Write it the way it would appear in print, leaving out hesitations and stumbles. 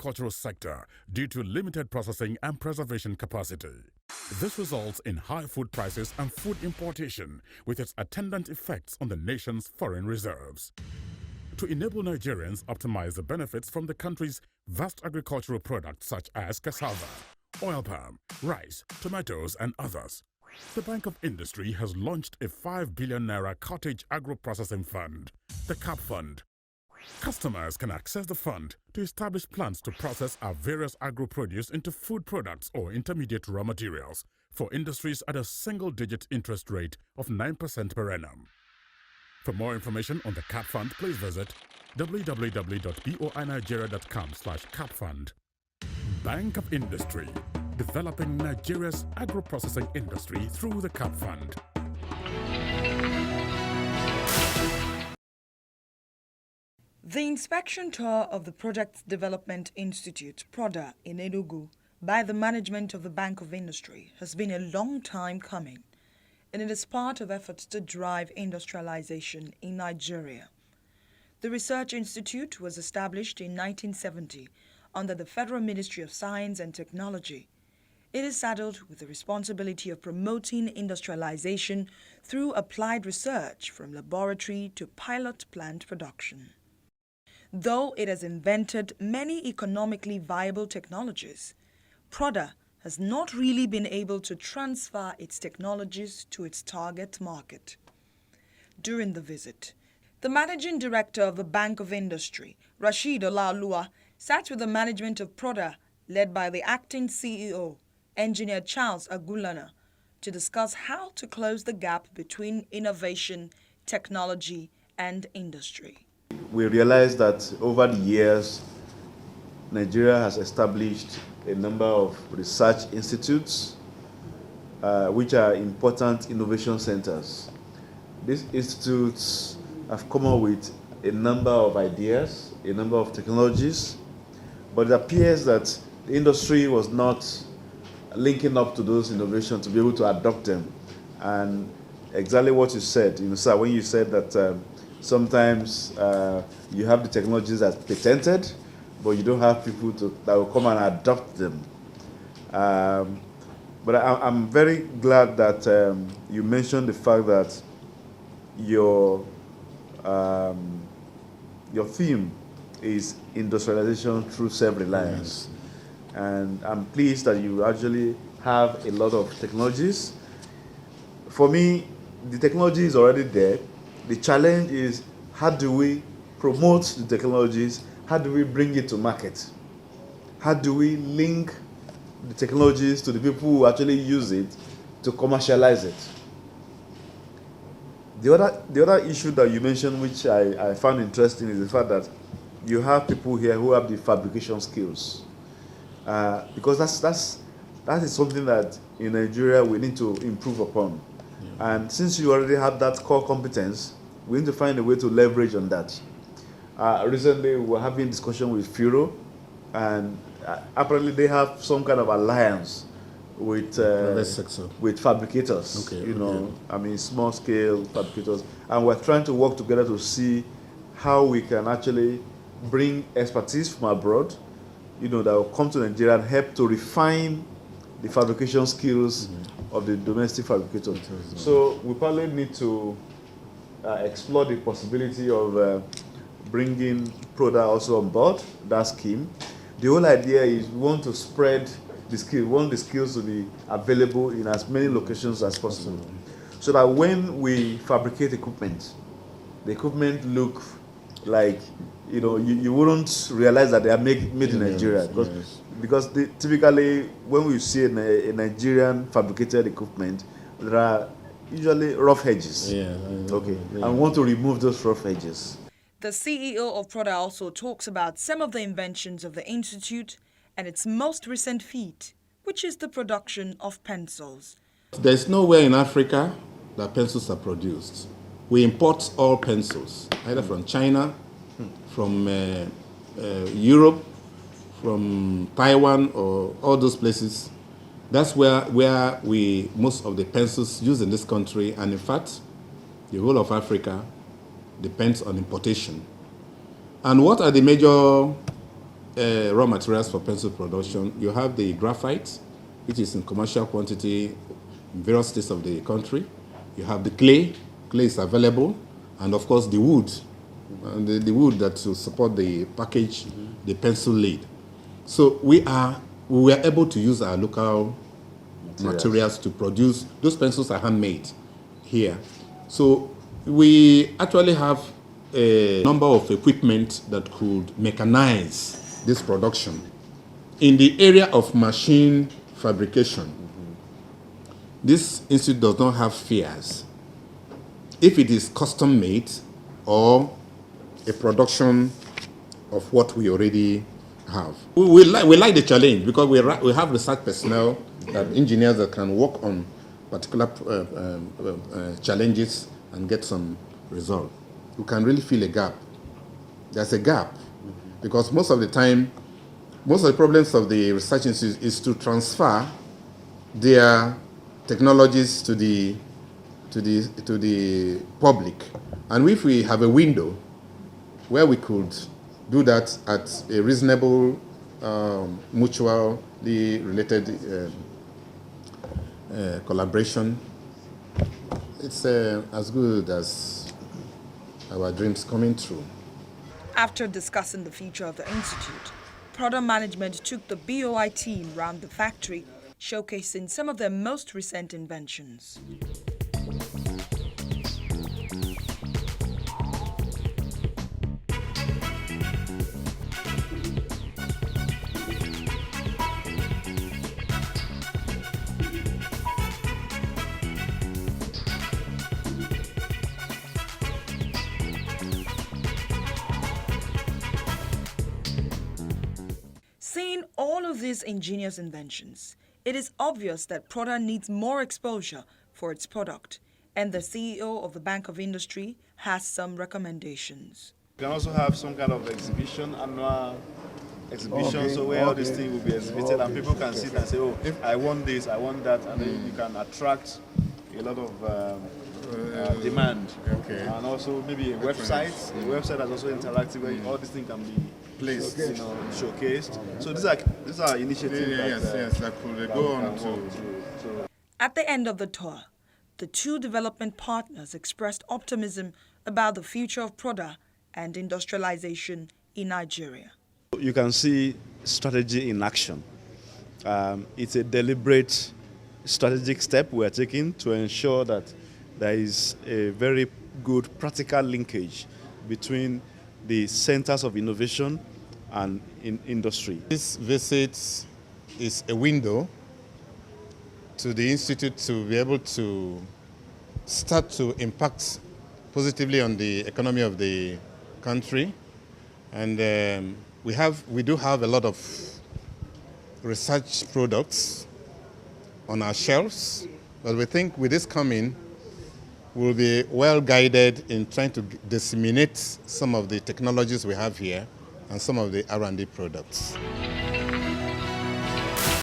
agricultural sector due to limited processing and preservation capacity. This results in high food prices and food importation, with its attendant effects on the nation's foreign reserves. To enable Nigerians optimize the benefits from the country's vast agricultural products such as cassava, oil palm, rice, tomatoes, and others, the Bank of Industry has launched a 5 billion naira cottage agro-processing fund, the CAP Fund. Customers can access the fund to establish plans to process our various agro-produce into food products or intermediate raw materials for industries at a single-digit interest rate of 9% per annum. For more information on the CAP Fund, please visit www.boinigeria.com/capfund. Bank of Industry, developing Nigeria's agro-processing industry through the CAP Fund. The inspection tour of the Project Development Institute, PRODA, in Enugu by the management of the Bank of Industry has been a long time coming, and it is part of efforts to drive industrialization in Nigeria. The Research Institute was established in 1970 under the Federal Ministry of Science and Technology. It is saddled with the responsibility of promoting industrialization through applied research from laboratory to pilot plant production. Though it has invented many economically viable technologies, PRODA has not really been able to transfer its technologies to its target market. During the visit, the managing director of the Bank of Industry, Rashid Olaoluwa, sat with the management of PRODA, led by the acting CEO, Engineer Charles Agulana, to discuss how to close the gap between innovation, technology, and industry. We realized that over the years, Nigeria has established a number of research institutes, which are important innovation centers. These institutes have come up with a number of ideas, a number of technologies, but it appears that the industry was not linking up to those innovations to be able to adopt them. And exactly what you said, sir, when you said that sometimes you have the technologies that's patented, but you don't have people that will come and adopt them. But I'm very glad that you mentioned the fact that your theme is industrialization through self-reliance. Yes. And I'm pleased that you actually have a lot of technologies. For me, the technology is already there. The challenge is, how do we promote the technologies? How do we bring it to market? How do we link the technologies to the people who actually use it to commercialize it? The other issue that you mentioned, which I found interesting, is the fact that you have people here who have the fabrication skills. Because that is something that in Nigeria we need to improve upon. Yeah. And since you already have that core competence, we need to find a way to leverage on that. Recently, we were having a discussion with Furo, and apparently they have some kind of alliance with fabricators. Okay, small scale fabricators, and we're trying to work together to see how we can actually bring expertise from abroad, that will come to Nigeria and help to refine the fabrication skills of the domestic fabricators. So we probably need to explore the possibility of bringing PRODA also on board that scheme. The whole idea is we want to spread the skill. We want the skills to be available in as many locations as possible, so that when we fabricate equipment, the equipment look like, you wouldn't realize that they are made in Nigeria, because typically when we see a Nigerian fabricated equipment, there are usually rough edges. And we want to remove those rough edges. The CEO of PRODA also talks about some of the inventions of the institute and its most recent feat, which is the production of pencils. There's nowhere in Africa that pencils are produced. We import all pencils, either from China, from Europe, from Taiwan, or all those places. That's where most of the pencils used in this country, and in fact, the whole of Africa depends on importation. And what are the major raw materials for pencil production. You have the graphite, which is in commercial quantity in various states of the country. You have the clay. Clay is available. And of course the wood, the wood that will support the package, the pencil lead. So we were able to use our local materials to produce. Those pencils are handmade here. So we actually have a number of equipment that could mechanize this production. In the area of machine fabrication, this institute does not have fears. If it is custom made or a production of what we already have. We like the challenge because we have research personnel, engineers that can work on particular challenges and get some result. You can really feel a gap. There's a gap because most of the time, most of the problems of the research institute is to transfer their technologies to the public. And if we have a window where we could do that at a reasonable, mutually related collaboration, it's as good as our dreams coming true. After discussing the future of the institute, product management took the BOI team around the factory, showcasing some of their most recent inventions. Seeing all of these ingenious inventions, it is obvious that Proda needs more exposure for its product, and the CEO of the Bank of Industry has some recommendations. You can also have some kind of exhibition, annual exhibition, so where all these things will be exhibited and people can sit and say, oh, I want this, I want that, and then you can attract a lot of demand. And also maybe a website that's also interactive where all these things can be placed, showcased. So these are initiatives that could go on to. At the end of the tour, the two development partners expressed optimism about the future of Proda and industrialization in Nigeria. You can see strategy in action. It's a deliberate strategic step we're taking to ensure that there is a very good practical linkage between the centers of innovation and in industry. This visit is a window to the Institute to be able to start to impact positively on the economy of the country. And we do have a lot of research products on our shelves, but we think with this coming, we'll be well guided in trying to disseminate some of the technologies we have here and some of the R&D products.